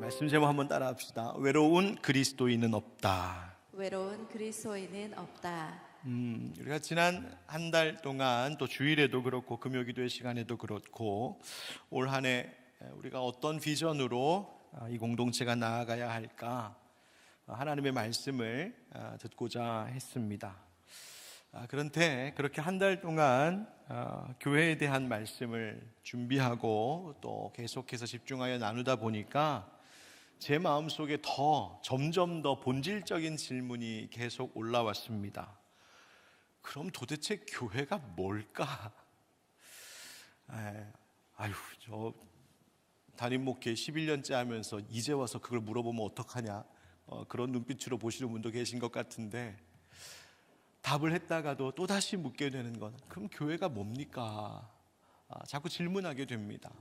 말씀 제목 한번 따라합시다. 외로운 그리스도인은 없다. 외로운 그리스도인은 없다. 우리가 지난 한 달 동안 또 주일에도 그렇고 금요기도의 시간에도 그렇고 올 한 해 우리가 어떤 비전으로 이 공동체가 나아가야 할까 하나님의 말씀을 듣고자 했습니다. 그런데 그렇게 한 달 동안 교회에 대한 말씀을 준비하고 또 계속해서 집중하여 나누다 보니까 제 마음속에 점점 더 본질적인 질문이 계속 올라왔습니다. 그럼 도대체 교회가 뭘까? 저 담임 목회 11년째 하면서 이제 와서 그걸 물어보면 어떡하냐, 그런 눈빛으로 보시는 분도 계신 것 같은데, 답을 했다가도 또다시 묻게 되는 건, 그럼 교회가 뭡니까? 자꾸 질문하게 됩니다.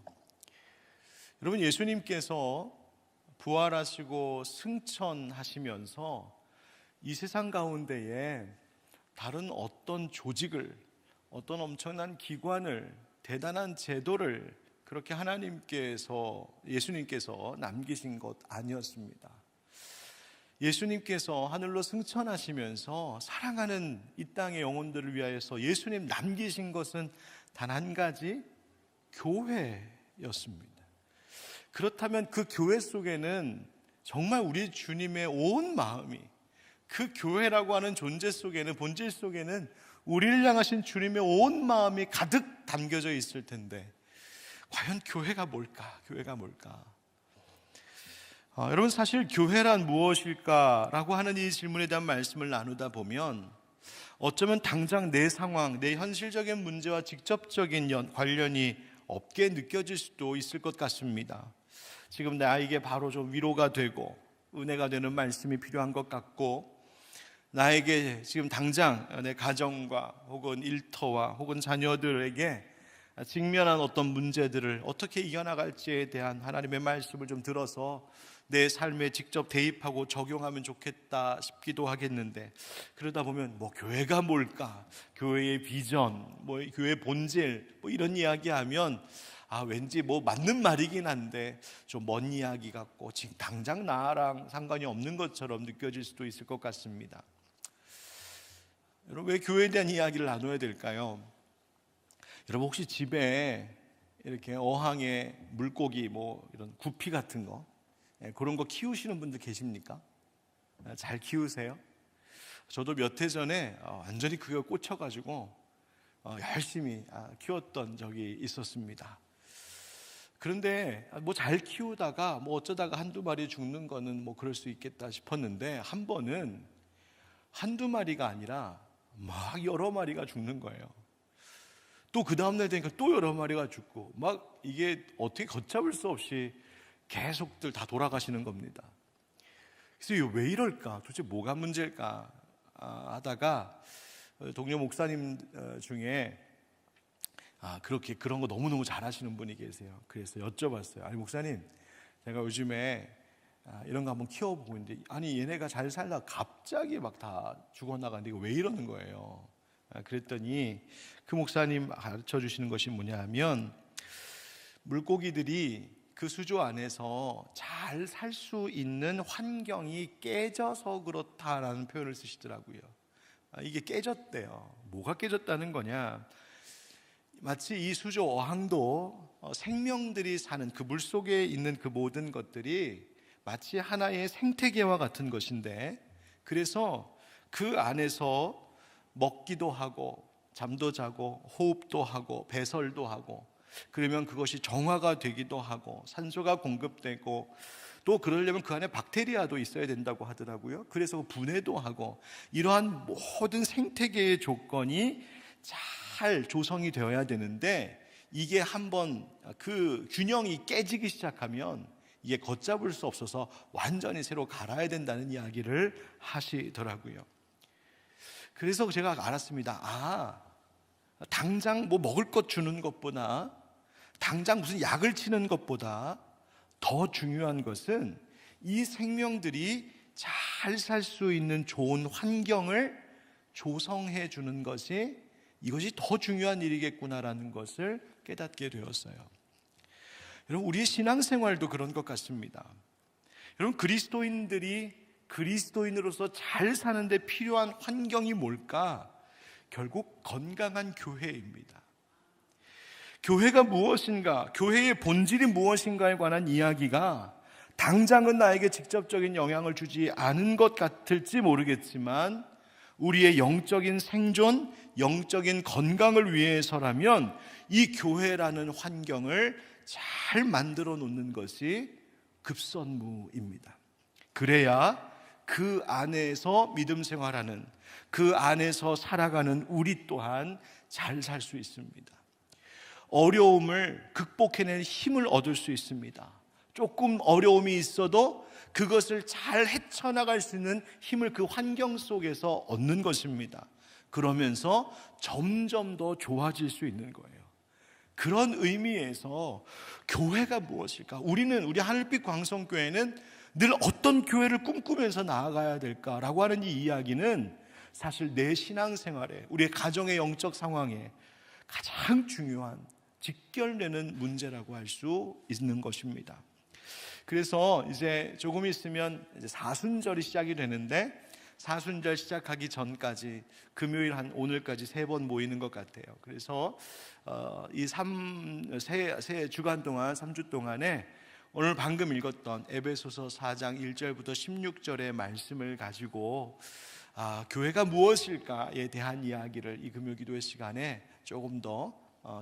여러분, 예수님께서 부활하시고 승천하시면서 이 세상 가운데에 다른 어떤 조직을, 어떤 엄청난 기관을, 대단한 제도를 그렇게 예수님께서 남기신 것 아니었습니다. 예수님께서 하늘로 승천하시면서 사랑하는 이 땅의 영혼들을 위하여서 예수님 남기신 것은 단 한 가지, 교회였습니다. 그렇다면 그 교회 속에는 정말 우리 주님의 온 마음이, 그 교회라고 하는 존재 속에는, 본질 속에는 우리를 향하신 주님의 온 마음이 가득 담겨져 있을 텐데, 과연 교회가 뭘까? 교회가 뭘까? 여러분, 사실 교회란 무엇일까라고 하는 이 질문에 대한 말씀을 나누다 보면 어쩌면 당장 내 상황, 내 현실적인 문제와 직접적인 관련이 없게 느껴질 수도 있을 것 같습니다. 지금 나에게 바로 좀 위로가 되고 은혜가 되는 말씀이 필요한 것 같고, 나에게 지금 당장 내 가정과 혹은 일터와 혹은 자녀들에게 직면한 어떤 문제들을 어떻게 이겨나갈지에 대한 하나님의 말씀을 좀 들어서 내 삶에 직접 대입하고 적용하면 좋겠다 싶기도 하겠는데, 그러다 보면 교회가 뭘까? 교회의 비전, 교회의 본질, 이런 이야기하면 왠지 맞는 말이긴 한데 좀 먼 이야기 같고 지금 당장 나랑 상관이 없는 것처럼 느껴질 수도 있을 것 같습니다. 여러분, 왜 교회에 대한 이야기를 나눠야 될까요? 여러분, 혹시 집에 이렇게 어항에 물고기 이런 구피 같은 거, 그런 거 키우시는 분들 계십니까? 잘 키우세요? 저도 몇 해 전에 완전히 그거 꽂혀가지고 열심히 키웠던 적이 있었습니다. 그런데 잘 키우다가 어쩌다가 한두 마리 죽는 거는 그럴 수 있겠다 싶었는데, 한 번은 한두 마리가 아니라 막 여러 마리가 죽는 거예요. 또 그 다음날 되니까 또 여러 마리가 죽고, 이게 어떻게 걷잡을 수 없이 계속들 다 돌아가시는 겁니다. 그래서 이거 왜 이럴까? 도대체 뭐가 문제일까? 하다가 동료 목사님 중에 그렇게 그런 거 너무너무 잘하시는 분이 계세요. 그래서 여쭤봤어요. 아니, 목사님, 제가 요즘에 이런 거 한번 키워보고 있는데, 얘네가 잘 살다가 갑자기 다 죽어나가는데 이거 왜 이러는 거예요? 그랬더니 그 목사님 가르쳐 주시는 것이 뭐냐 하면, 물고기들이 그 수조 안에서 잘 살 수 있는 환경이 깨져서 그렇다라는 표현을 쓰시더라고요. 이게 깨졌대요. 뭐가 깨졌다는 거냐? 마치 이 수조 어항도 생명들이 사는 그 물속에 있는 그 모든 것들이 마치 하나의 생태계와 같은 것인데, 그래서 그 안에서 먹기도 하고 잠도 자고 호흡도 하고 배설도 하고, 그러면 그것이 정화가 되기도 하고 산소가 공급되고, 또 그러려면 그 안에 박테리아도 있어야 된다고 하더라고요. 그래서 분해도 하고, 이러한 모든 생태계의 조건이 잘 조성이 되어야 되는데, 이게 한번 그 균형이 깨지기 시작하면 이게 걷잡을 수 없어서 완전히 새로 갈아야 된다는 이야기를 하시더라고요. 그래서 제가 알았습니다. 당장 먹을 것 주는 것보다, 당장 무슨 약을 치는 것보다 더 중요한 것은 이 생명들이 잘 살 수 있는 좋은 환경을 조성해 주는 이것이 더 중요한 일이겠구나라는 것을 깨닫게 되었어요. 여러분, 우리의 신앙생활도 그런 것 같습니다. 여러분, 그리스도인들이 그리스도인으로서 잘 사는데 필요한 환경이 뭘까? 결국 건강한 교회입니다. 교회가 무엇인가, 교회의 본질이 무엇인가에 관한 이야기가 당장은 나에게 직접적인 영향을 주지 않은 것 같을지 모르겠지만 우리의 영적인 생존, 영적인 건강을 위해서라면 이 교회라는 환경을 잘 만들어 놓는 것이 급선무입니다. 그래야 그 안에서 믿음 생활하는, 그 안에서 살아가는 우리 또한 잘 살 수 있습니다. 어려움을 극복해낼 힘을 얻을 수 있습니다. 조금 어려움이 있어도 그것을 잘 헤쳐나갈 수 있는 힘을 그 환경 속에서 얻는 것입니다. 그러면서 점점 더 좋아질 수 있는 거예요. 그런 의미에서 교회가 무엇일까? 우리 하늘빛 광성교회는 늘 어떤 교회를 꿈꾸면서 나아가야 될까라고 하는 이 이야기는 사실 내 신앙생활에, 우리의 가정의 영적 상황에 가장 중요한 직결되는 문제라고 할 수 있는 것입니다. 그래서 이제 조금 있으면 이제 사순절이 시작이 되는데, 사순절 시작하기 전까지 금요일 한 오늘까지 3번 모이는 것 같아요. 그래서 세 주간 동안, 3주 동안에 오늘 방금 읽었던 에베소서 4장 1절부터 16절의 말씀을 가지고 교회가 무엇일까에 대한 이야기를 이 금요 기도의 시간에 조금 더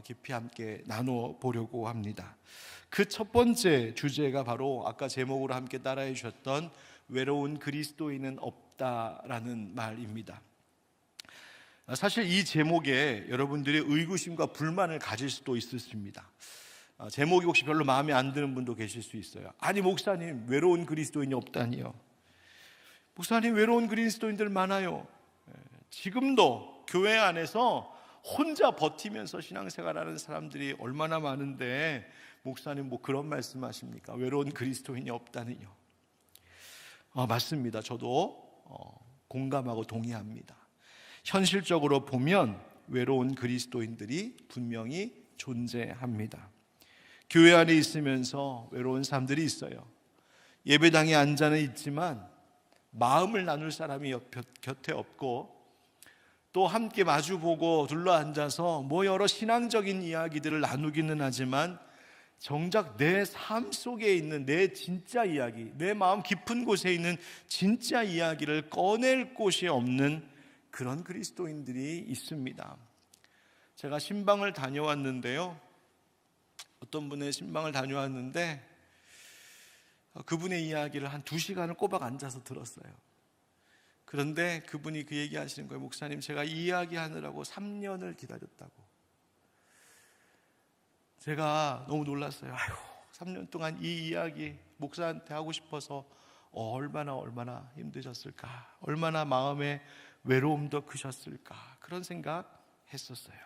깊이 함께 나눠보려고 합니다. 그 첫 번째 주제가 바로 아까 제목으로 함께 따라해 주셨던 외로운 그리스도인은 없다라는 말입니다. 사실 이 제목에 여러분들이 의구심과 불만을 가질 수도 있으십니다. 제목이 혹시 별로 마음에 안 드는 분도 계실 수 있어요. 아니 목사님, 외로운 그리스도인이 없다니요. 목사님, 외로운 그리스도인들 많아요. 지금도 교회 안에서 혼자 버티면서 신앙생활하는 사람들이 얼마나 많은데 목사님 뭐 그런 말씀하십니까? 외로운 그리스도인이 없다는요. 맞습니다. 저도 공감하고 동의합니다. 현실적으로 보면 외로운 그리스도인들이 분명히 존재합니다. 교회 안에 있으면서 외로운 사람들이 있어요. 예배당에 앉아는 있지만 마음을 나눌 사람이 곁에 없고, 또 함께 마주보고 둘러앉아서 뭐 여러 신앙적인 이야기들을 나누기는 하지만 정작 내 삶 속에 있는 내 진짜 이야기, 내 마음 깊은 곳에 있는 진짜 이야기를 꺼낼 곳이 없는 그런 그리스도인들이 있습니다. 제가 신방을 다녀왔는데요, 어떤 분의 신방을 다녀왔는데 그분의 이야기를 한 2시간을 꼬박 앉아서 들었어요. 그런데 그분이 그 얘기 하시는 거예요. 목사님, 제가 이 이야기 하느라고 3년을 기다렸다고. 제가 너무 놀랐어요. 아이고, 3년 동안 이 이야기 목사한테 하고 싶어서 얼마나 힘드셨을까, 얼마나 마음의 외로움도 크셨을까, 그런 생각 했었어요.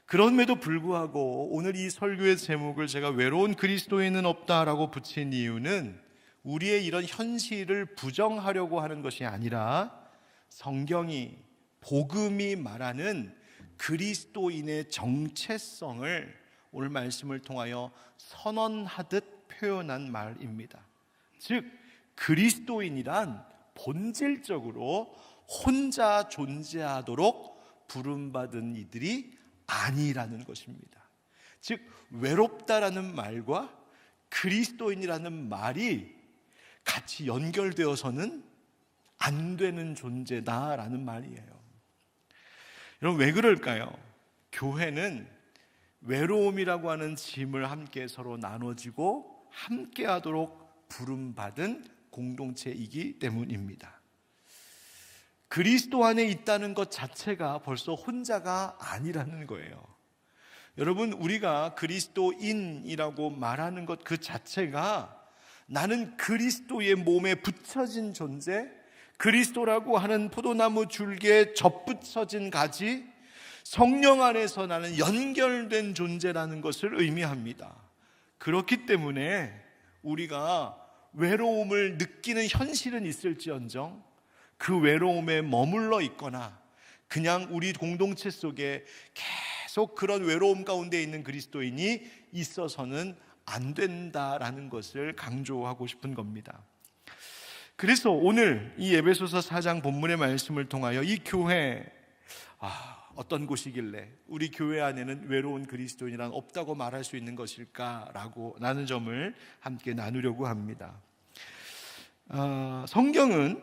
그럼에도 불구하고 오늘 이 설교의 제목을 제가 외로운 그리스도인은 없다라고 붙인 이유는 우리의 이런 현실을 부정하려고 하는 것이 아니라 성경이, 복음이 말하는 그리스도인의 정체성을 오늘 말씀을 통하여 선언하듯 표현한 말입니다. 즉 그리스도인이란 본질적으로 혼자 존재하도록 부름받은 이들이 아니라는 것입니다. 즉 외롭다라는 말과 그리스도인이라는 말이 같이 연결되어서는 안 되는 존재다라는 말이에요. 여러분, 왜 그럴까요? 교회는 외로움이라고 하는 짐을 함께 서로 나눠지고 함께 하도록 부름받은 공동체이기 때문입니다. 그리스도 안에 있다는 것 자체가 벌써 혼자가 아니라는 거예요. 여러분, 우리가 그리스도인이라고 말하는 것 그 자체가 나는 그리스도의 몸에 붙여진 존재, 그리스도라고 하는 포도나무 줄기에 접붙여진 가지, 성령 안에서 나는 연결된 존재라는 것을 의미합니다. 그렇기 때문에 우리가 외로움을 느끼는 현실은 있을지언정 그 외로움에 머물러 있거나 그냥 우리 공동체 속에 계속 그런 외로움 가운데 있는 그리스도인이 있어서는 안 된다라는 것을 강조하고 싶은 겁니다. 그래서 오늘 이 에베소서 4장 본문의 말씀을 통하여 이 교회 어떤 곳이길래 우리 교회 안에는 외로운 그리스도인이란 없다고 말할 수 있는 것일까라고 라는 점을 함께 나누려고 합니다. 성경은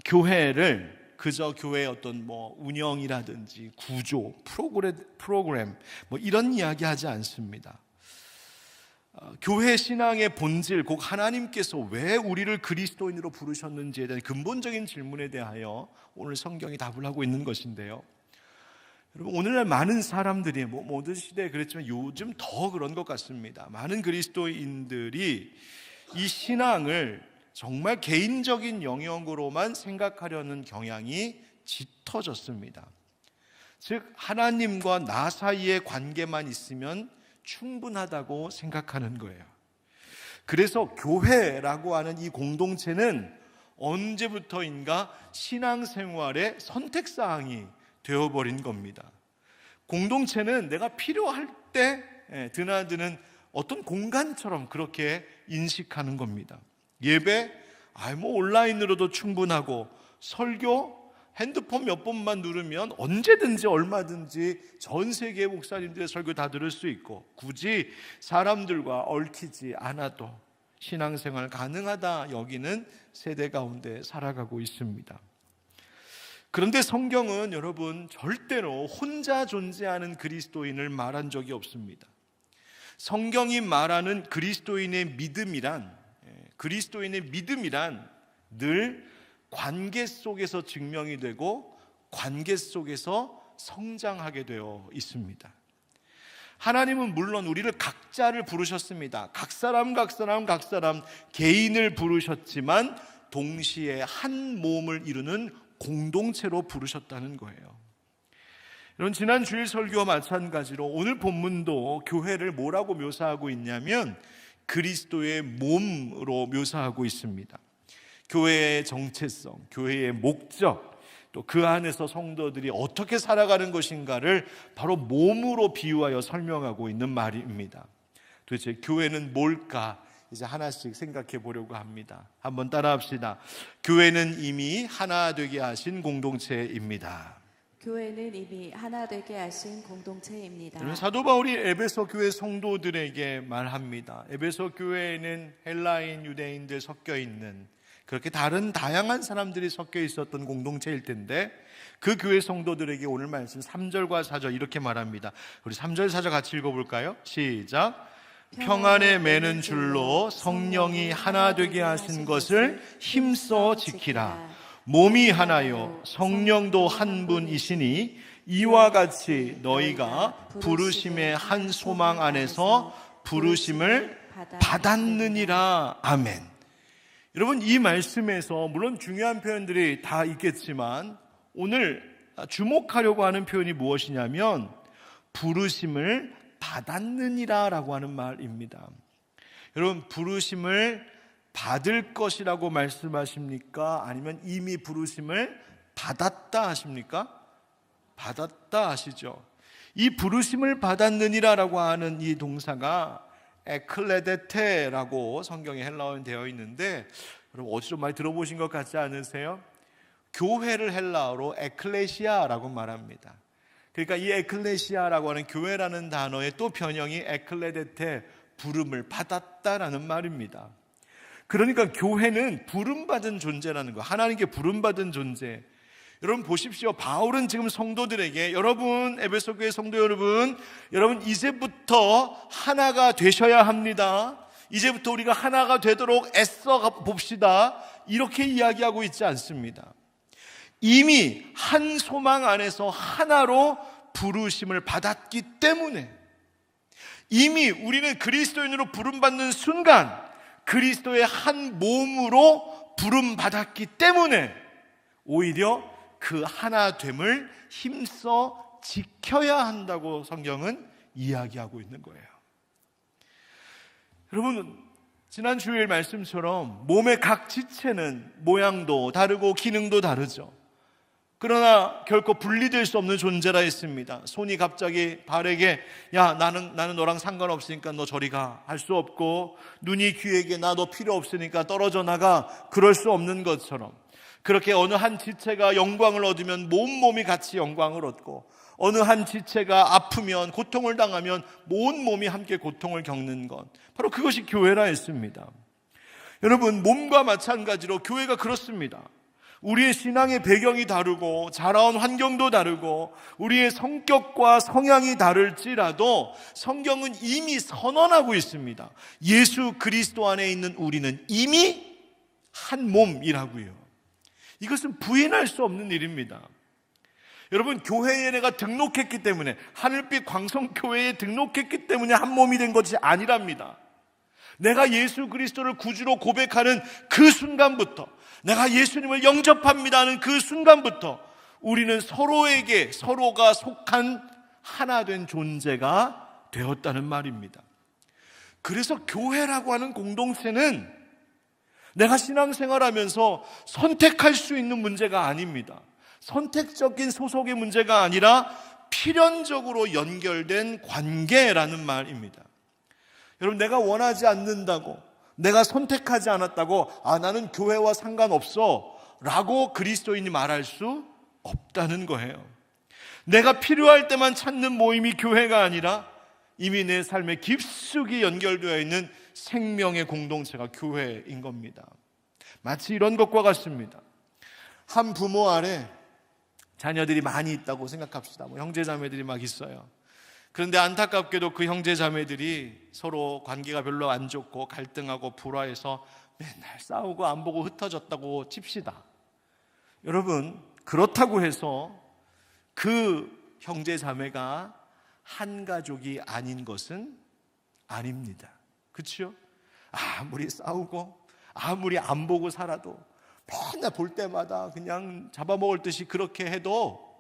교회를 그저 교회의 어떤 운영이라든지 구조, 프로그램 이런 이야기 하지 않습니다. 교회 신앙의 본질, 곧 하나님께서 왜 우리를 그리스도인으로 부르셨는지에 대한 근본적인 질문에 대하여 오늘 성경이 답을 하고 있는 것인데요. 여러분, 오늘날 많은 사람들이 모든 시대에 그랬지만 요즘 더 그런 것 같습니다. 많은 그리스도인들이 이 신앙을 정말 개인적인 영역으로만 생각하려는 경향이 짙어졌습니다. 즉 하나님과 나 사이의 관계만 있으면 충분하다고 생각하는 거예요. 그래서 교회라고 하는 이 공동체는 언제부터인가 신앙생활의 선택사항이 되어버린 겁니다. 공동체는 내가 필요할 때 드나드는 어떤 공간처럼 그렇게 인식하는 겁니다. 예배, 온라인으로도 충분하고, 설교, 핸드폰 몇 번만 누르면 언제든지 얼마든지 전 세계의 목사님들의 설교 다 들을 수 있고, 굳이 사람들과 얽히지 않아도 신앙생활 가능하다 여기는 세대 가운데 살아가고 있습니다. 그런데 성경은 여러분 절대로 혼자 존재하는 그리스도인을 말한 적이 없습니다. 성경이 말하는 그리스도인의 믿음이란 늘 관계 속에서 증명이 되고 관계 속에서 성장하게 되어 있습니다. 하나님은 물론 우리를 각자를 부르셨습니다. 각 사람 개인을 부르셨지만 동시에 한 몸을 이루는 공동체로 부르셨다는 거예요. 여러분, 지난 주일 설교와 마찬가지로 오늘 본문도 교회를 뭐라고 묘사하고 있냐면 그리스도의 몸으로 묘사하고 있습니다. 교회의 정체성, 교회의 목적, 또 그 안에서 성도들이 어떻게 살아가는 것인가를 바로 몸으로 비유하여 설명하고 있는 말입니다. 도대체 교회는 뭘까? 이제 하나씩 생각해 보려고 합니다. 한번 따라합시다. 교회는 이미 하나 되게 하신 공동체입니다. 교회는 이미 하나 되게 하신 공동체입니다. 사도 바울이 에베소 교회 성도들에게 말합니다. 에베소 교회에는 헬라인, 유대인들 섞여 있는, 그렇게 다양한 사람들이 섞여 있었던 공동체일 텐데, 그 교회 성도들에게 오늘 말씀 3절과 4절 이렇게 말합니다. 우리 3절 4절 같이 읽어볼까요? 시작. 평안에 매는 줄로 성령이 하나 되게 하신 것을 힘써 지키라. 몸이 하나요 성령도 한 분이시니 이와 같이 너희가 부르심의 한 소망 안에서 부르심을 받았느니라. 아멘. 여러분, 이 말씀에서 물론 중요한 표현들이 다 있겠지만 오늘 주목하려고 하는 표현이 무엇이냐면 부르심을 받았느니라 라고 하는 말입니다. 여러분, 부르심을 받을 것이라고 말씀하십니까? 아니면 이미 부르심을 받았다 하십니까? 받았다 하시죠. 이 부르심을 받았느니라 라고 하는 이 동사가 에클레데테라고 성경에 헬라어로 되어 있는데, 여러분 어디서 좀 많이 들어보신 것 같지 않으세요? 교회를 헬라어로 에클레시아라고 말합니다. 그러니까 이 에클레시아라고 하는 교회라는 단어의 또 변형이 에클레데테, 부름을 받았다라는 말입니다. 그러니까 교회는 부름받은 존재라는 거예요. 하나님께 부름받은 존재. 여러분 보십시오. 바울은 지금 성도들에게, 여러분, 에베소 교회 성도 여러분, 이제부터 하나가 되셔야 합니다. 이제부터 우리가 하나가 되도록 애써 봅시다. 이렇게 이야기하고 있지 않습니다. 이미 한 소망 안에서 하나로 부르심을 받았기 때문에, 이미 우리는 그리스도인으로 부름받는 순간 그리스도의 한 몸으로 부름받았기 때문에 오히려 그 하나됨을 힘써 지켜야 한다고 성경은 이야기하고 있는 거예요. 여러분, 지난 주일 말씀처럼 몸의 각 지체는 모양도 다르고 기능도 다르죠. 그러나 결코 분리될 수 없는 존재라 했습니다. 손이 갑자기 발에게 야 나는 너랑 상관없으니까 너 저리 가 할 수 없고, 눈이 귀에게 나 너 필요 없으니까 떨어져 나가 그럴 수 없는 것처럼, 그렇게 어느 한 지체가 영광을 얻으면 몸이 같이 영광을 얻고, 어느 한 지체가 아프면 고통을 당하면 온 몸이 함께 고통을 겪는 것, 바로 그것이 교회라 했습니다. 여러분, 몸과 마찬가지로 교회가 그렇습니다. 우리의 신앙의 배경이 다르고 자라온 환경도 다르고 우리의 성격과 성향이 다를지라도 성경은 이미 선언하고 있습니다. 예수 그리스도 안에 있는 우리는 이미 한 몸이라고요. 이것은 부인할 수 없는 일입니다. 여러분, 교회에 내가 등록했기 때문에, 하늘빛 광성교회에 등록했기 때문에 한 몸이 된 것이 아니랍니다. 내가 예수 그리스도를 구주로 고백하는 그 순간부터, 내가 예수님을 영접합니다 하는 그 순간부터 우리는 서로에게 서로가 속한 하나 된 존재가 되었다는 말입니다. 그래서 교회라고 하는 공동체는 내가 신앙생활하면서 선택할 수 있는 문제가 아닙니다. 선택적인 소속의 문제가 아니라 필연적으로 연결된 관계라는 말입니다. 여러분, 내가 원하지 않는다고, 내가 선택하지 않았다고 나는 교회와 상관없어 라고 그리스도인이 말할 수 없다는 거예요. 내가 필요할 때만 찾는 모임이 교회가 아니라 이미 내 삶에 깊숙이 연결되어 있는 생명의 공동체가 교회인 겁니다. 마치 이런 것과 같습니다. 한 부모 아래 자녀들이 많이 있다고 생각합시다. 형제자매들이 막 있어요. 그런데 안타깝게도 그 형제자매들이 서로 관계가 별로 안 좋고 갈등하고 불화해서 맨날 싸우고 안 보고 흩어졌다고 칩시다. 여러분, 그렇다고 해서 그 형제자매가 한 가족이 아닌 것은 아닙니다. 그렇죠? 아무리 싸우고 아무리 안 보고 살아도 맨날 볼 때마다 그냥 잡아먹을 듯이 그렇게 해도,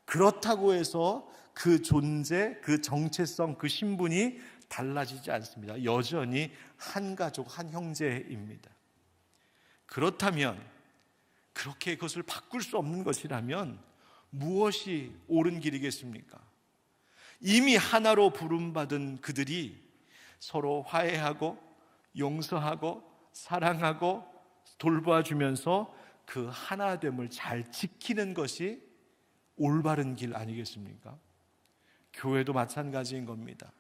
그렇다고 해서 그 존재, 그 정체성, 그 신분이 달라지지 않습니다. 여전히 한 가족, 한 형제입니다. 그렇다면, 그렇게 그것을 바꿀 수 없는 것이라면 무엇이 옳은 길이겠습니까? 이미 하나로 부름받은 그들이 서로 화해하고 용서하고 사랑하고 돌봐주면서 그 하나됨을 잘 지키는 것이 올바른 길 아니겠습니까? 교회도 마찬가지인 겁니다.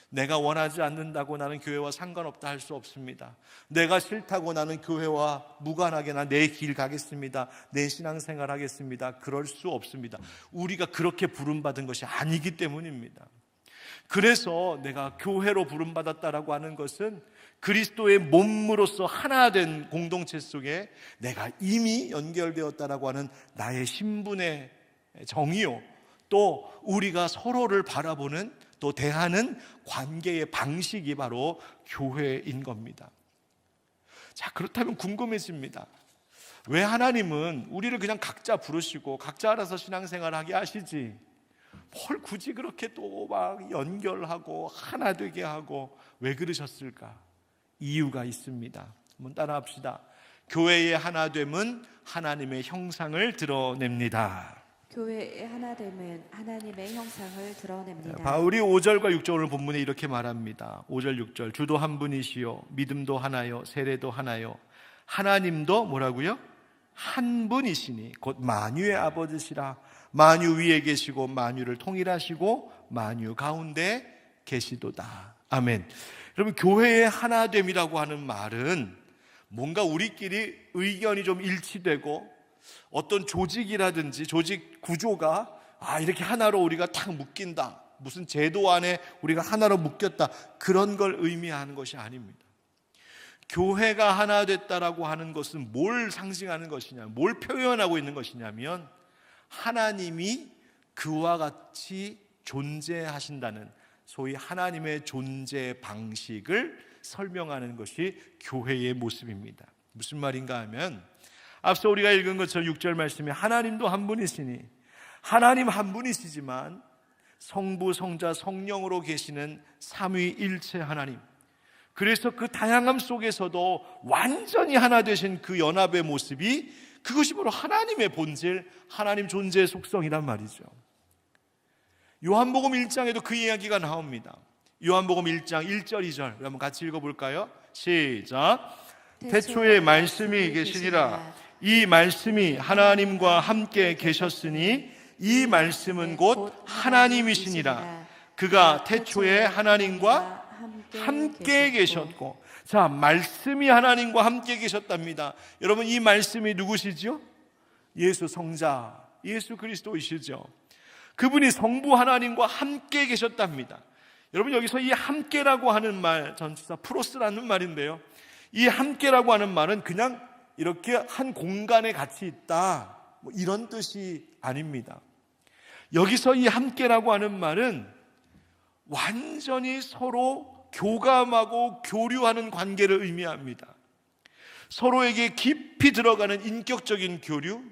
내가 원하지 않는다고 나는 교회와 상관없다 할 수 없습니다. 내가 싫다고 나는 교회와 무관하게 내 길 가겠습니다, 내 신앙생활 하겠습니다, 그럴 수 없습니다. 우리가 그렇게 부름받은 것이 아니기 때문입니다. 그래서 내가 교회로 부름받았다라고 하는 것은 그리스도의 몸으로서 하나 된 공동체 속에 내가 이미 연결되었다라고 하는 나의 신분의 정의요, 또 우리가 서로를 바라보는, 또 대하는 관계의 방식이 바로 교회인 겁니다. 자, 그렇다면 궁금해집니다. 왜 하나님은 우리를 그냥 각자 부르시고 각자 알아서 신앙생활하게 하시지, 뭘 굳이 그렇게 또 막 연결하고 하나 되게 하고 왜 그러셨을까? 이유가 있습니다. 한번 따라합시다. 교회의 하나됨은 하나님의 형상을 드러냅니다. 교회의 하나됨은 하나님의 형상을 드러냅니다. 바울이 5절과 6절 오늘 본문에 이렇게 말합니다. 5절 6절, 주도 한 분이시요 믿음도 하나요 세례도 하나요 하나님도 뭐라고요? 한 분이시니 곧 만유의 아버지시라. 만유 위에 계시고 만유를 통일하시고 만유 가운데 계시도다. 아멘. 여러분, 교회의 하나됨이라고 하는 말은 뭔가 우리끼리 의견이 좀 일치되고 어떤 조직이라든지 조직 구조가 이렇게 하나로 우리가 탁 묶인다, 무슨 제도 안에 우리가 하나로 묶였다, 그런 걸 의미하는 것이 아닙니다. 교회가 하나 됐다라고 하는 것은 뭘 상징하는 것이냐, 뭘 표현하고 있는 것이냐면 하나님이 그와 같이 존재하신다는 소위 하나님의 존재 방식을 설명하는 것이 교회의 모습입니다. 무슨 말인가 하면 앞서 우리가 읽은 것처럼 6절 말씀에 하나님도 한 분이시니, 하나님 한 분이시지만 성부, 성자, 성령으로 계시는 삼위일체 하나님, 그래서 그 다양함 속에서도 완전히 하나 되신 그 연합의 모습이, 그것이 바로 하나님의 본질, 하나님 존재의 속성이란 말이죠. 요한복음 1장에도 그 이야기가 나옵니다. 요한복음 1장 1절 2절 한번 같이 읽어볼까요? 시작. 태초에 말씀이 계시니라. 이 말씀이 하나님과 함께 계셨으니 이 말씀은 곧 하나님이시니라. 그가 태초에 하나님과 함께 계셨고. 자, 말씀이 하나님과 함께 계셨답니다. 여러분, 이 말씀이 누구시죠? 예수 성자, 예수 그리스도이시죠. 그분이 성부 하나님과 함께 계셨답니다. 여러분, 여기서 이 함께라고 하는 말, 전치사 프로스라는 말인데요, 이 함께라고 하는 말은 그냥 이렇게 한 공간에 같이 있다, 뭐 이런 뜻이 아닙니다. 여기서 이 함께라고 하는 말은 완전히 서로 교감하고 교류하는 관계를 의미합니다. 서로에게 깊이 들어가는 인격적인 교류,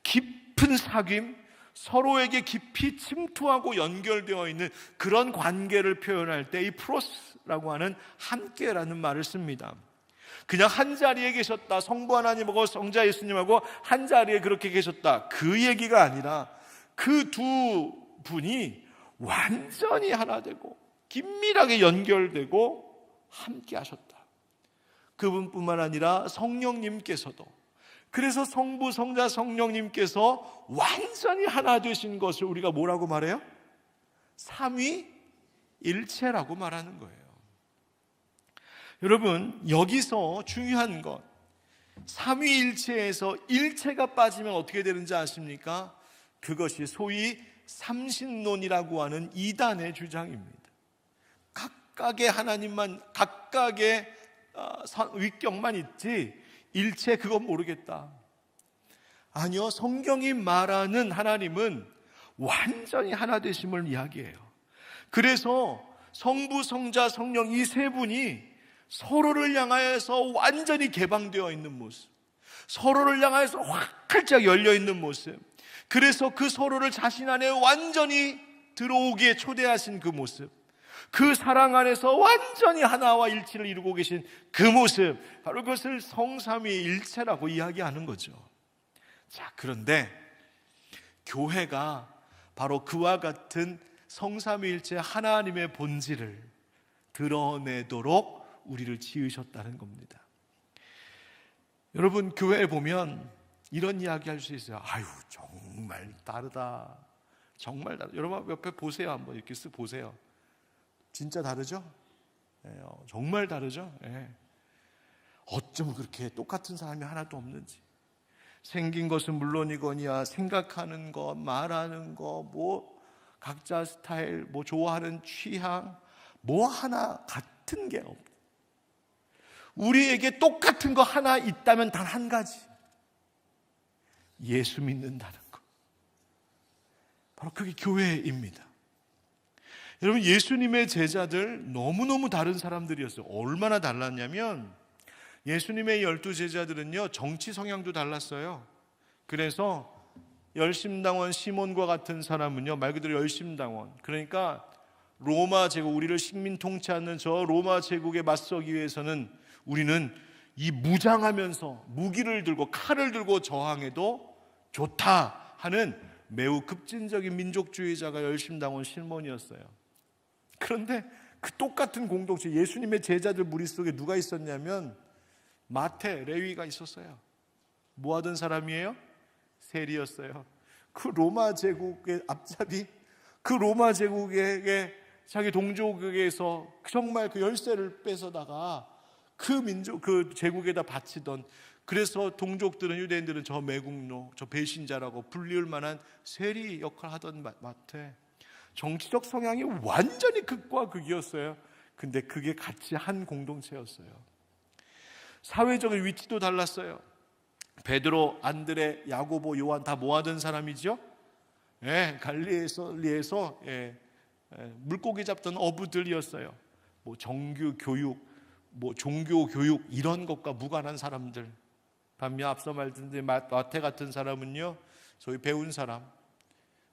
깊은 사귐, 서로에게 깊이 침투하고 연결되어 있는 그런 관계를 표현할 때 이 프로스라고 하는 함께라는 말을 씁니다. 그냥 한 자리에 계셨다, 성부 하나님하고 성자 예수님하고 한 자리에 그렇게 계셨다, 그 얘기가 아니라 그 두 분이 완전히 하나 되고 긴밀하게 연결되고 함께 하셨다. 그분뿐만 아니라 성령님께서도, 그래서 성부, 성자, 성령님께서 완전히 하나 되신 것을 우리가 뭐라고 말해요? 삼위일체라고 말하는 거예요. 여러분, 여기서 중요한 것, 삼위일체에서 일체가 빠지면 어떻게 되는지 아십니까? 그것이 소위 삼신론이라고 하는 이단의 주장입니다. 각각의 하나님만, 각각의 위격만 있지 일체 그건 모르겠다. 아니요, 성경이 말하는 하나님은 완전히 하나 되심을 이야기해요. 그래서 성부, 성자, 성령 이 세 분이 서로를 향하여서 완전히 개방되어 있는 모습, 서로를 향하여서 활짝 열려 있는 모습, 그래서 그 서로를 자신 안에 완전히 들어오게 초대하신 그 모습, 그 사랑 안에서 완전히 하나와 일치를 이루고 계신 그 모습, 바로 그것을 성삼위일체라고 이야기하는 거죠. 자, 그런데 교회가 바로 그와 같은 성삼위일체 하나님의 본질을 드러내도록 우리를 지으셨다는 겁니다. 여러분, 교회에 보면 이런 이야기 할 수 있어요. 아유, 정말 다르다, 정말 다르다. 여러분 옆에 보세요. 한번 이렇게 쓱 보세요. 진짜 다르죠? 정말 다르죠? 어쩜 그렇게 똑같은 사람이 하나도 없는지. 생긴 것은 물론이거니와 생각하는 것, 말하는 것, 뭐 각자 스타일, 뭐 좋아하는 취향, 뭐 하나 같은 게 없다. 우리에게 똑같은 거 하나 있다면 단 한 가지, 예수 믿는다는 것. 바로 그게 교회입니다. 여러분, 예수님의 제자들 너무너무 다른 사람들이었어요. 얼마나 달랐냐면 예수님의 12 제자들은요, 정치 성향도 달랐어요. 그래서 열심당원 시몬과 같은 사람은요, 말 그대로 열심당원, 그러니까 로마 제국, 우리를 식민 통치하는 저 로마 제국에 맞서기 위해서는 우리는 이 무장하면서 무기를 들고 칼을 들고 저항해도 좋다 하는 매우 급진적인 민족주의자가 열심당원 시몬이었어요. 그런데 그 똑같은 공동체, 예수님의 제자들 무리 속에 누가 있었냐면 마태, 레위가 있었어요. 뭐 하던 사람이에요? 세리였어요. 그 로마 제국의 앞잡이, 그 로마 제국에게 자기 동족에게서 정말 그 열쇠를 뺏어다가 그 민족, 그 제국에다 바치던, 그래서 동족들은, 유대인들은 저 매국노, 저 배신자라고 불리울 만한 세리 역할을 하던 마태. 정치적 성향이 완전히 극과 극이었어요. 근데 그게 같이 한 공동체였어요. 사회적인 위치도 달랐어요. 베드로, 안드레, 야고보, 요한 다 모아둔 사람이죠. 갈릴리에서 물고기 잡던 어부들이었어요. 뭐 정규 교육, 뭐 종교 교육 이런 것과 무관한 사람들. 반면 앞서 말했듯이 마태 같은 사람은요, 소위 배운 사람,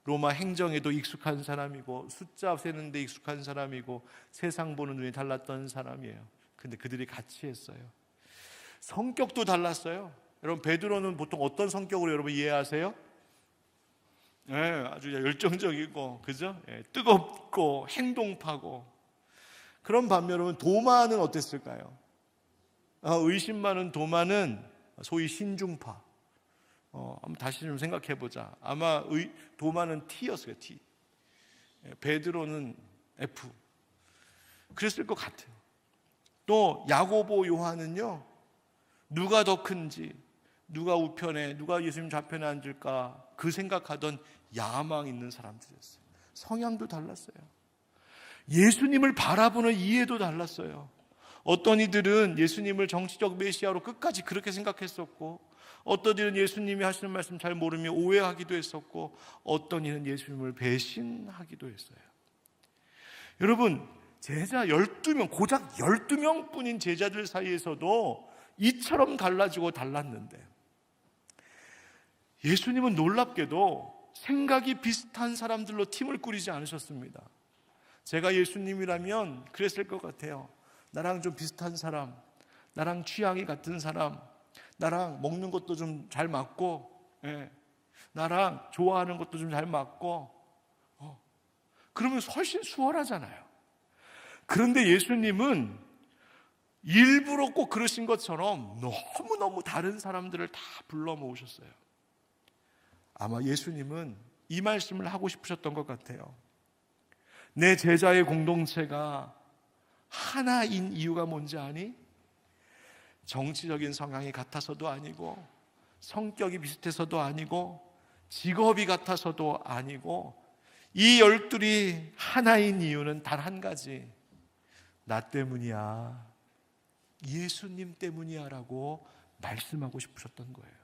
로마 행정에도 익숙한 사람이고 숫자 세는 데 익숙한 사람이고 세상 보는 눈이 달랐던 사람이에요. 근데 그들이 같이 했어요. 성격도 달랐어요. 여러분, 베드로는 보통 어떤 성격으로 여러분 이해하세요? 아주 열정적이고, 그죠? 뜨겁고 행동파고. 그런 반면 여러분, 도마는 어땠을까요? 의심 많은 도마는 소위 신중파. 한번 다시 좀 생각해 보자. 아마 도마는 T였어요, T. 베드로는 F. 그랬을 것 같아요. 또 야고보, 요한은요, 누가 더 큰지, 누가 우편에, 누가 예수님 좌편에 앉을까, 그 생각하던 야망 있는 사람들이었어요. 성향도 달랐어요. 예수님을 바라보는 이해도 달랐어요. 어떤 이들은 예수님을 정치적 메시아로 끝까지 그렇게 생각했었고, 어떤 이들은 예수님이 하시는 말씀 잘 모르며 오해하기도 했었고, 어떤 이는 예수님을 배신하기도 했어요. 여러분, 제자 12명, 고작 12명 뿐인 제자들 사이에서도 이처럼 갈라지고 달랐는데, 예수님은 놀랍게도 생각이 비슷한 사람들로 팀을 꾸리지 않으셨습니다. 제가 예수님이라면 그랬을 것 같아요. 나랑 좀 비슷한 사람, 나랑 취향이 같은 사람, 나랑 먹는 것도 좀 잘 맞고, 나랑 좋아하는 것도 좀 잘 맞고, 그러면 훨씬 수월하잖아요. 그런데 예수님은 일부러 꼭 그러신 것처럼 너무너무 다른 사람들을 다 불러 모으셨어요. 아마 예수님은 이 말씀을 하고 싶으셨던 것 같아요. 내 제자의 공동체가 하나인 이유가 뭔지 아니? 정치적인 성향이 같아서도 아니고, 성격이 비슷해서도 아니고, 직업이 같아서도 아니고, 이 12이 하나인 이유는 단 한 가지. 나 때문이야, 예수님 때문이야 라고 말씀하고 싶으셨던 거예요.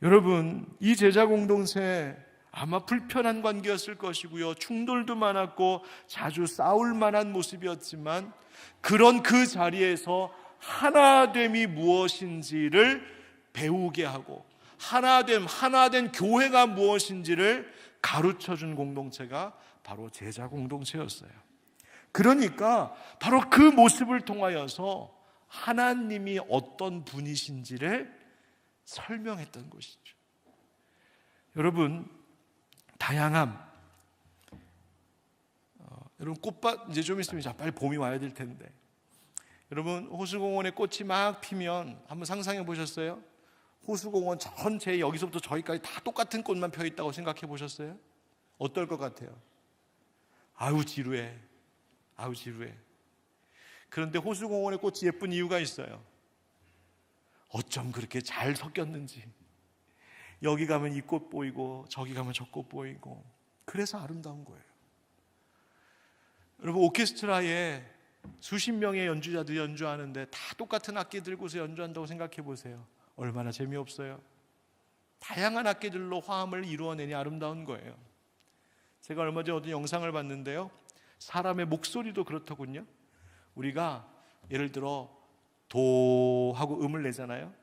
여러분, 이 제자 공동체 아마 불편한 관계였을 것이고요, 충돌도 많았고 자주 싸울 만한 모습이었지만, 그런 그 자리에서 하나됨이 무엇인지를 배우게 하고, 하나된 교회가 무엇인지를 가르쳐준 공동체가 바로 제자 공동체였어요. 그러니까 바로 그 모습을 통하여서 하나님이 어떤 분이신지를 설명했던 것이죠. 여러분, 다양함. 여러분, 꽃밭 이제 좀 있으면 빨리 봄이 와야 될 텐데, 여러분, 호수공원에 꽃이 막 피면 한번 상상해 보셨어요? 호수공원 전체 여기서부터 저기까지 다 똑같은 꽃만 펴 있다고 생각해 보셨어요? 어떨 것 같아요? 아유 지루해. 그런데 호수공원의 꽃이 예쁜 이유가 있어요. 어쩜 그렇게 잘 섞였는지. 여기 가면 이 꽃 보이고 저기 가면 저 꽃 보이고, 그래서 아름다운 거예요. 여러분, 오케스트라에 수십 명의 연주자들이 연주하는데 다 똑같은 악기 들고서 연주한다고 생각해 보세요. 얼마나 재미없어요. 다양한 악기들로 화음을 이루어내니 아름다운 거예요. 제가 얼마 전에 어떤 영상을 봤는데요, 사람의 목소리도 그렇더군요. 우리가 예를 들어 도 하고 음을 내잖아요.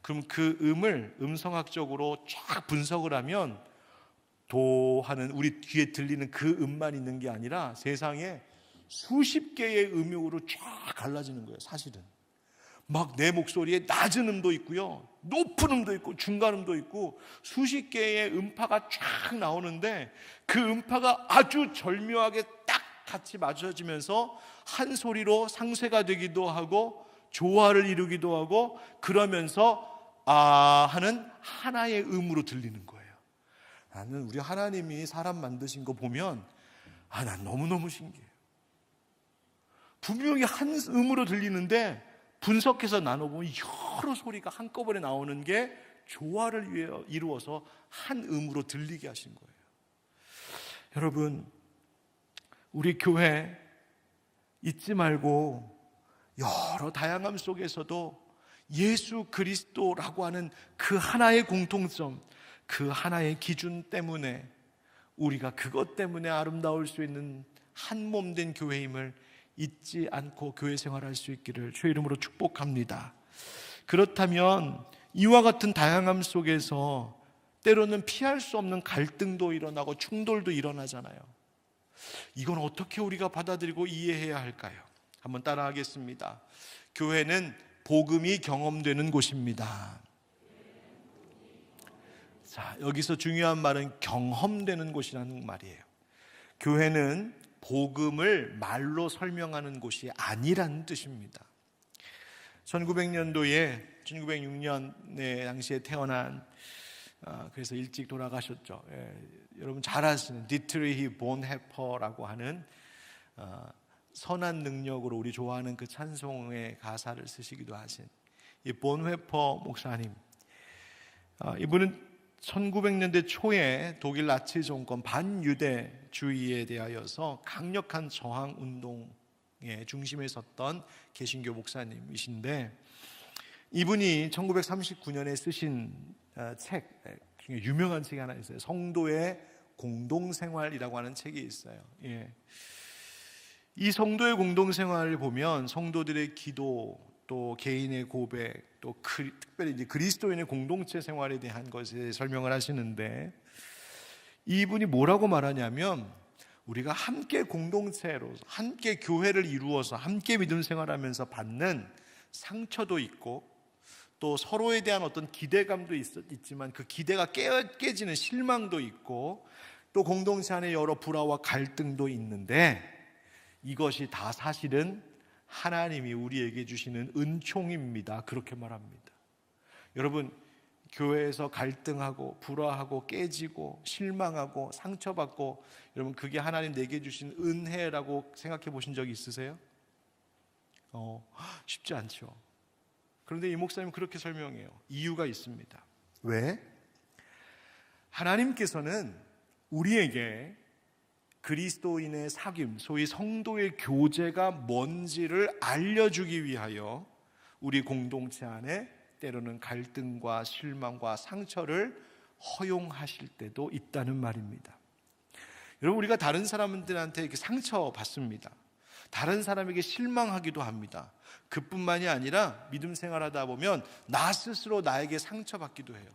그럼 그 음을 음성학적으로 쫙 분석을 하면 도 하는 우리 귀에 들리는 그 음만 있는 게 아니라 세상에 수십 개의 음역으로 쫙 갈라지는 거예요. 사실은 막 내 목소리에 낮은 음도 있고요, 높은 음도 있고 중간 음도 있고 수십 개의 음파가 쫙 나오는데, 그 음파가 아주 절묘하게 딱 같이 맞춰지면서 한 소리로 상쇄가 되기도 하고 조화를 이루기도 하고, 그러면서 아 하는 하나의 음으로 들리는 거예요. 나는 우리 하나님이 사람 만드신 거 보면 난 너무너무 신기해요. 분명히 한 음으로 들리는데 분석해서 나눠보면 여러 소리가 한꺼번에 나오는 게 조화를 이루어서 한 음으로 들리게 하신 거예요. 여러분, 우리 교회 잊지 말고 여러 다양함 속에서도 예수 그리스도라고 하는 그 하나의 공통점, 그 하나의 기준 때문에 우리가 그것 때문에 아름다울 수 있는 한 몸 된 교회임을 잊지 않고 교회 생활할 수 있기를 주의 이름으로 축복합니다. 그렇다면 이와 같은 다양함 속에서 때로는 피할 수 없는 갈등도 일어나고 충돌도 일어나잖아요. 이건 어떻게 우리가 받아들이고 이해해야 할까요? 한번 따라하겠습니다. 교회는 복음이 경험되는 곳입니다. 자, 여기서 중요한 말은 경험되는 곳이라는 말이에요. 교회는 복음을 말로 설명하는 곳이 아니라는 뜻입니다. 1900년도에 1906년에 당시에 태어난 그래서 일찍 돌아가셨죠. 여러분 잘 아시는 디트리히 본헤퍼라고 하는 선한 능력으로 우리 좋아하는 그 찬송의 가사를 쓰시기도 하신 이 본헤퍼 목사님, 이분은 1900년대 초에 독일 나치 정권 반유대주의에 대하여서 강력한 저항 운동의 중심에 섰던 개신교 목사님이신데, 이분이 1939년에 쓰신 책 중에 유명한 책이 하나 있어요. 성도의 공동생활이라고 하는 책이 있어요. 이 성도의 공동생활을 보면 성도들의 기도, 또 개인의 고백, 또 특별히 이제 그리스도인의 공동체 생활에 대한 것에 설명을 하시는데, 이분이 뭐라고 말하냐면 우리가 함께 공동체로 함께 교회를 이루어서 함께 믿음 생활하면서 받는 상처도 있고, 또 서로에 대한 어떤 기대감도 있지만 그 기대가 깨지는 실망도 있고, 또 공동체 안에 여러 불화와 갈등도 있는데, 이것이 다 사실은 하나님이 우리에게 주시는 은총입니다. 그렇게 말합니다. 여러분, 교회에서 갈등하고 불화하고 깨지고 실망하고 상처받고, 여러분 그게 하나님 내게 주신 은혜라고 생각해 보신 적 있으세요? 쉽지 않죠. 그런데 이 목사님은 그렇게 설명해요. 이유가 있습니다. 왜? 하나님께서는 우리에게 그리스도인의 사귐, 소위 성도의 교제가 뭔지를 알려주기 위하여 우리 공동체 안에 때로는 갈등과 실망과 상처를 허용하실 때도 있다는 말입니다. 여러분, 우리가 다른 사람들한테 이렇게 상처받습니다. 다른 사람에게 실망하기도 합니다. 그뿐만이 아니라 믿음 생활하다 보면 나 스스로 나에게 상처받기도 해요.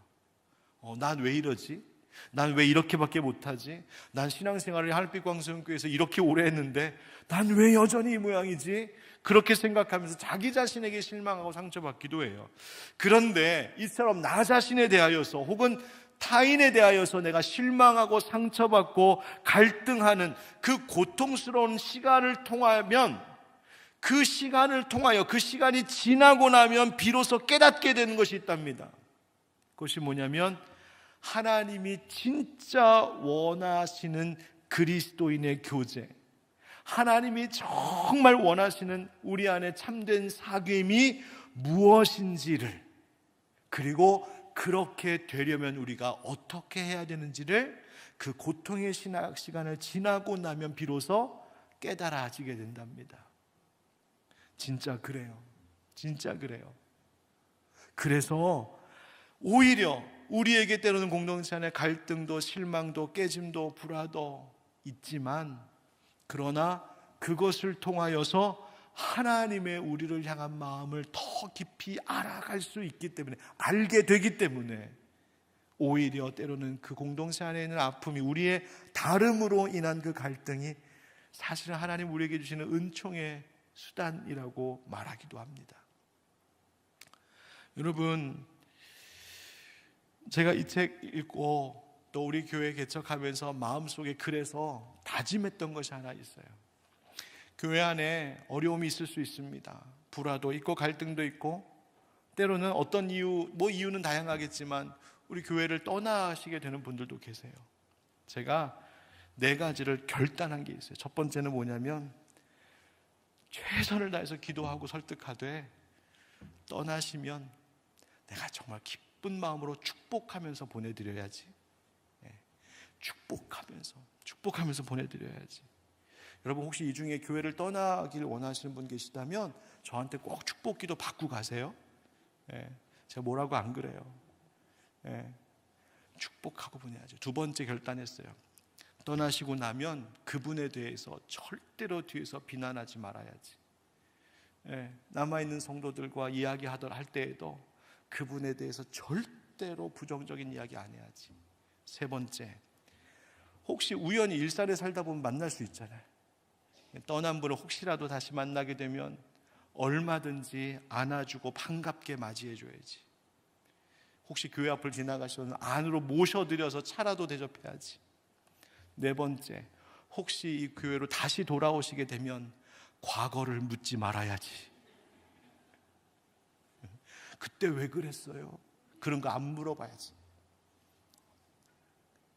난 왜 이러지? 난 왜 이렇게밖에 못하지? 난 신앙생활을 하늘빛광성교회에서 이렇게 오래 했는데 난 왜 여전히 이 모양이지? 그렇게 생각하면서 자기 자신에게 실망하고 상처받기도 해요. 그런데 이처럼 나 자신에 대하여서 혹은 타인에 대하여서 내가 실망하고 상처받고 갈등하는 그 고통스러운 시간을 통하면, 그 시간을 통하여 그 시간이 지나고 나면 비로소 깨닫게 되는 것이 있답니다. 그것이 뭐냐면 하나님이 진짜 원하시는 그리스도인의 교제, 하나님이 정말 원하시는 우리 안에 참된 사귐이 무엇인지를, 그리고 그렇게 되려면 우리가 어떻게 해야 되는지를 그 고통의 시간을 지나고 나면 비로소 깨달아지게 된답니다. 진짜 그래요. 진짜 그래요. 그래서 오히려 우리에게 때로는 공동체 안에 갈등도 실망도 깨짐도 불화도 있지만, 그러나 그것을 통하여서 하나님의 우리를 향한 마음을 더 깊이 알아갈 수 있기 때문에, 알게 되기 때문에 오히려 때로는 그 공동체 안에 있는 아픔이, 우리의 다름으로 인한 그 갈등이 사실은 하나님 우리에게 주시는 은총의 수단이라고 말하기도 합니다. 여러분, 제가 이 책 읽고 또 우리 교회 개척하면서 마음속에 그래서 다짐했던 것이 하나 있어요. 교회 안에 어려움이 있을 수 있습니다. 불화도 있고 갈등도 있고, 때로는 어떤 이유는 다양하겠지만 우리 교회를 떠나시게 되는 분들도 계세요. 제가 4가지를 결단한 게 있어요. 첫 번째는 뭐냐면, 최선을 다해서 기도하고 설득하되 떠나시면 내가 정말 기쁜 마음으로 축복하면서 보내드려야지. 축복하면서 보내드려야지. 여러분, 혹시 이 중에 교회를 떠나길 원하시는 분 계시다면 저한테 꼭 축복기도 받고 가세요. 제가 뭐라고 안 그래요. 축복하고 보내야죠. 두 번째 결단했어요. 떠나시고 나면 그분에 대해서 절대로 뒤에서 비난하지 말아야지. 남아있는 성도들과 이야기할 때에도 그분에 대해서 절대로 부정적인 이야기 안 해야지. 세 번째, 혹시 우연히 일산에 살다 보면 만날 수 있잖아요. 떠난 분을 혹시라도 다시 만나게 되면 얼마든지 안아주고 반갑게 맞이해줘야지. 혹시 교회 앞을 지나가시면 안으로 모셔드려서 차라도 대접해야지. 네 번째, 혹시 이 교회로 다시 돌아오시게 되면 과거를 묻지 말아야지. 그때 왜 그랬어요? 그런 거 안 물어봐야지.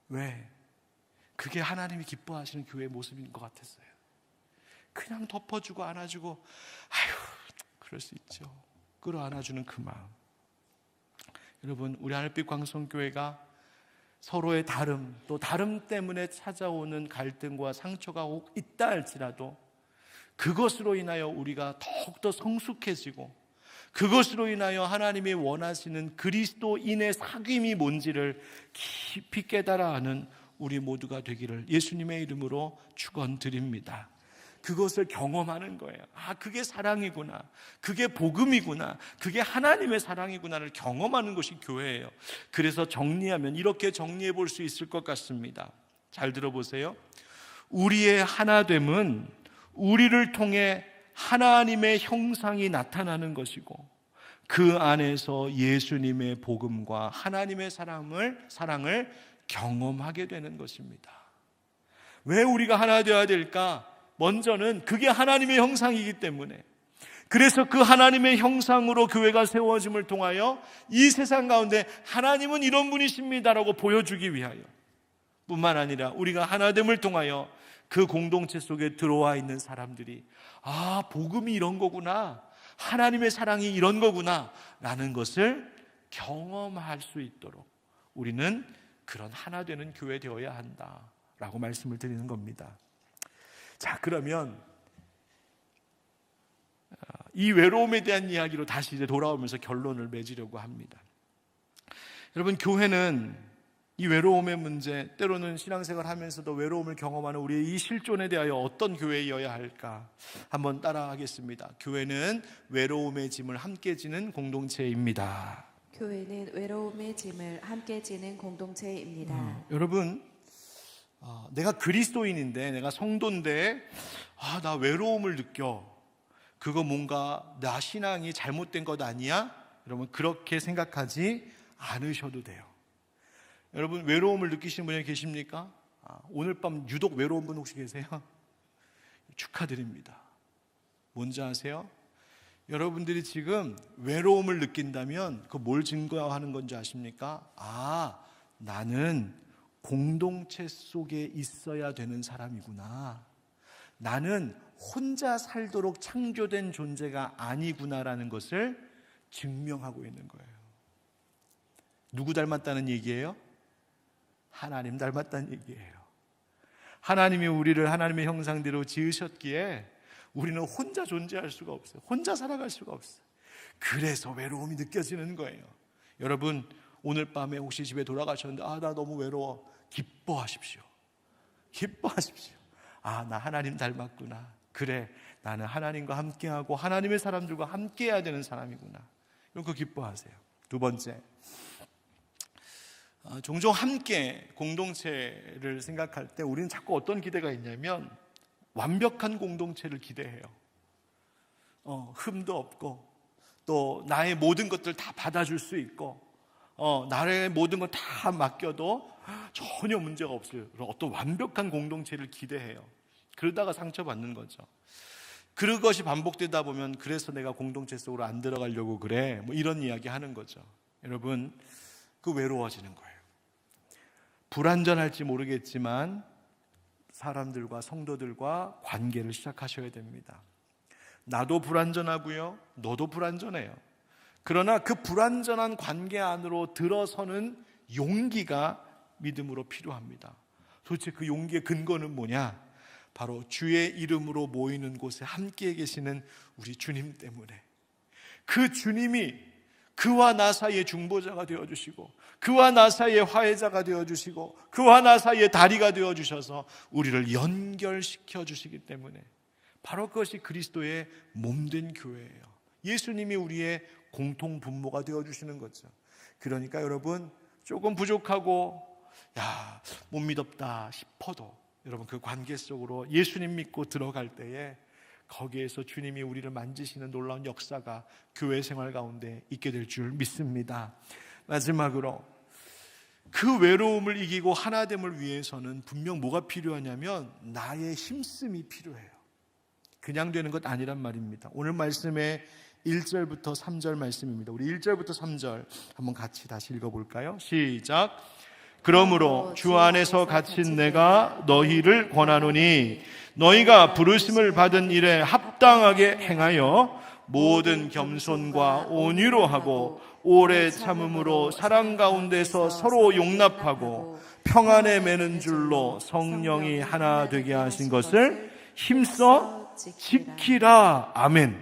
왜? 그게 하나님이 기뻐하시는 교회의 모습인 것 같았어요. 그냥 덮어주고 안아주고, 아유, 그럴 수 있죠. 끌어안아주는 그 마음. 여러분, 우리 하늘빛 광성교회가 서로의 다름, 또 다름 때문에 찾아오는 갈등과 상처가 혹 있다 할지라도 그것으로 인하여 우리가 더욱더 성숙해지고, 그것으로 인하여 하나님이 원하시는 그리스도인의 사귐이 뭔지를 깊이 깨달아 아는 우리 모두가 되기를 예수님의 이름으로 축원드립니다. 그것을 경험하는 거예요. 아, 그게 사랑이구나, 그게 복음이구나, 그게 하나님의 사랑이구나를 경험하는 것이 교회예요. 그래서 정리하면 이렇게 정리해 볼 수 있을 것 같습니다. 잘 들어보세요. 우리의 하나됨은 우리를 통해 하나님의 형상이 나타나는 것이고, 그 안에서 예수님의 복음과 하나님의 사랑을 경험하게 되는 것입니다. 왜 우리가 하나 되어야 될까? 먼저는 그게 하나님의 형상이기 때문에, 그래서 그 하나님의 형상으로 교회가 세워짐을 통하여 이 세상 가운데 하나님은 이런 분이십니다라고 보여주기 위하여 뿐만 아니라 우리가 하나됨을 통하여 그 공동체 속에 들어와 있는 사람들이 아, 복음이 이런 거구나, 하나님의 사랑이 이런 거구나 라는 것을 경험할 수 있도록 우리는 그런 하나 되는 교회 되어야 한다라고 말씀을 드리는 겁니다. 자, 그러면 이 외로움에 대한 이야기로 다시 이제 돌아오면서 결론을 맺으려고 합니다. 여러분, 교회는 이 외로움의 문제, 때로는 신앙생활 하면서도 외로움을 경험하는 우리의 이 실존에 대하여 어떤 교회이어야 할까? 한번 따라하겠습니다. 교회는 외로움의 짐을 함께 지는 공동체입니다. 교회는 외로움의 짐을 함께 지는 공동체입니다. 여러분, 내가 그리스도인인데, 내가 성도인데, 나 외로움을 느껴. 그거 뭔가 나 신앙이 잘못된 것 아니야? 여러분, 그렇게 생각하지 않으셔도 돼요. 여러분, 외로움을 느끼시는 분이 계십니까? 오늘 밤 유독 외로운 분 혹시 계세요? 축하드립니다. 뭔지 아세요? 여러분들이 지금 외로움을 느낀다면 그 뭘 증거하는 건지 아십니까? 나는 공동체 속에 있어야 되는 사람이구나, 나는 혼자 살도록 창조된 존재가 아니구나라는 것을 증명하고 있는 거예요. 누구 닮았다는 얘기예요? 하나님 닮았다는 얘기예요. 하나님이 우리를 하나님의 형상대로 지으셨기에 우리는 혼자 존재할 수가 없어요. 혼자 살아갈 수가 없어요. 그래서 외로움이 느껴지는 거예요. 여러분, 오늘 밤에 혹시 집에 돌아가셨는데 나 너무 외로워. 기뻐하십시오. 기뻐하십시오. 나 하나님 닮았구나. 그래, 나는 하나님과 함께하고 하나님의 사람들과 함께해야 되는 사람이구나. 이런 거 기뻐하세요. 두 번째, 종종 함께 공동체를 생각할 때 우리는 자꾸 어떤 기대가 있냐면 완벽한 공동체를 기대해요. 흠도 없고, 또 나의 모든 것들 다 받아줄 수 있고, 나의 모든 걸 다 맡겨도 전혀 문제가 없어요. 어떤 완벽한 공동체를 기대해요. 그러다가 상처받는 거죠. 그것이 반복되다 보면 그래서 내가 공동체 속으로 안 들어가려고 그래, 이런 이야기 하는 거죠. 여러분, 그 외로워지는 거예요. 불완전할지 모르겠지만 사람들과 성도들과 관계를 시작하셔야 됩니다. 나도 불완전하고요, 너도 불완전해요. 그러나 그 불완전한 관계 안으로 들어서는 용기가 믿음으로 필요합니다. 도대체 그 용기의 근거는 뭐냐? 바로 주의 이름으로 모이는 곳에 함께 계시는 우리 주님 때문에, 그 주님이 그와 나 사이의 중보자가 되어주시고, 그와 나 사이의 화해자가 되어주시고, 그와 나 사이의 다리가 되어주셔서 우리를 연결시켜 주시기 때문에, 바로 그것이 그리스도의 몸된 교회예요. 예수님이 우리의 공통 분모가 되어주시는 거죠. 그러니까 여러분, 조금 부족하고 못 믿었다 싶어도 여러분 그 관계 속으로 예수님 믿고 들어갈 때에 거기에서 주님이 우리를 만지시는 놀라운 역사가 교회 생활 가운데 있게 될 줄 믿습니다. 마지막으로 그 외로움을 이기고 하나됨을 위해서는 분명 뭐가 필요하냐면 나의 힘씀이 필요해요. 그냥 되는 것 아니란 말입니다. 오늘 말씀의 1절부터 3절 말씀입니다. 우리 1절부터 3절 한번 같이 다시 읽어볼까요? 시작. 그러므로 주 안에서 갇힌 내가 너희를 권하노니 너희가 부르심을 받은 일에 합당하게 행하여 모든 겸손과 온유로 하고 오래 참음으로 사랑 가운데서 서로 용납하고 평안에 매는 줄로 성령이 하나 되게 하신 것을 힘써 지키라. 아멘.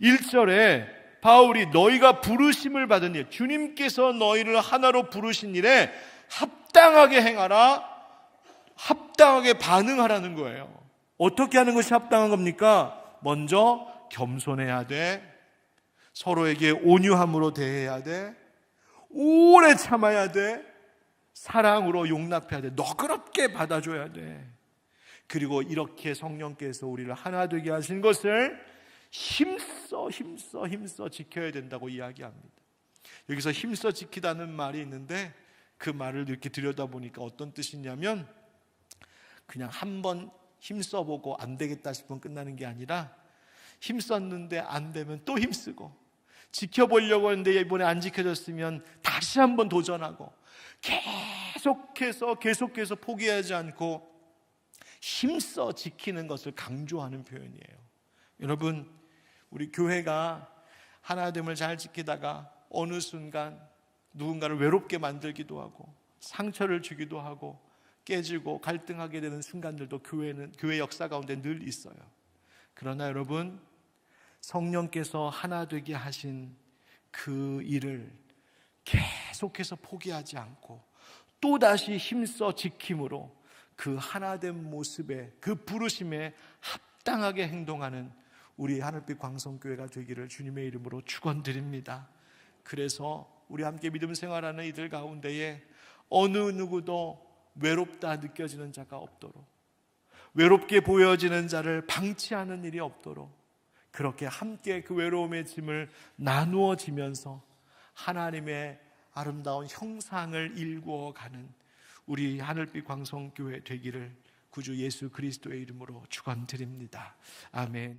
1절에 바울이 너희가 부르심을 받은 일, 주님께서 너희를 하나로 부르신 일에 합당하게 행하라, 합당하게 반응하라는 거예요. 어떻게 하는 것이 합당한 겁니까? 먼저 겸손해야 돼, 서로에게 온유함으로 대해야 돼, 오래 참아야 돼, 사랑으로 용납해야 돼, 너그럽게 받아줘야 돼. 그리고 이렇게 성령께서 우리를 하나 되게 하신 것을 힘써 지켜야 된다고 이야기합니다. 여기서 힘써 지키다는 말이 있는데 그 말을 이렇게 들여다보니까 어떤 뜻이냐면 그냥 한번 힘써보고 안 되겠다 싶으면 끝나는 게 아니라 힘썼는데 안 되면 또 힘쓰고, 지켜보려고 했는데 이번에 안 지켜졌으면 다시 한번 도전하고, 계속해서 포기하지 않고 힘써 지키는 것을 강조하는 표현이에요. 여러분, 우리 교회가 하나됨을 잘 지키다가 어느 순간 누군가를 외롭게 만들기도 하고 상처를 주기도 하고 깨지고 갈등하게 되는 순간들도 교회 역사 가운데 늘 있어요. 그러나 여러분, 성령께서 하나 되게 하신 그 일을 계속해서 포기하지 않고 또다시 힘써 지킴으로 그 하나된 모습에, 그 부르심에 합당하게 행동하는 우리 하늘빛 광성교회가 되기를 주님의 이름으로 축원드립니다. 그래서 우리 함께 믿음 생활하는 이들 가운데에 어느 누구도 외롭다 느껴지는 자가 없도록, 외롭게 보여지는 자를 방치하는 일이 없도록, 그렇게 함께 그 외로움의 짐을 나누어 지면서 하나님의 아름다운 형상을 일구어가는 우리 하늘빛 광성교회 되기를 구주 예수 그리스도의 이름으로 축원드립니다. 아멘.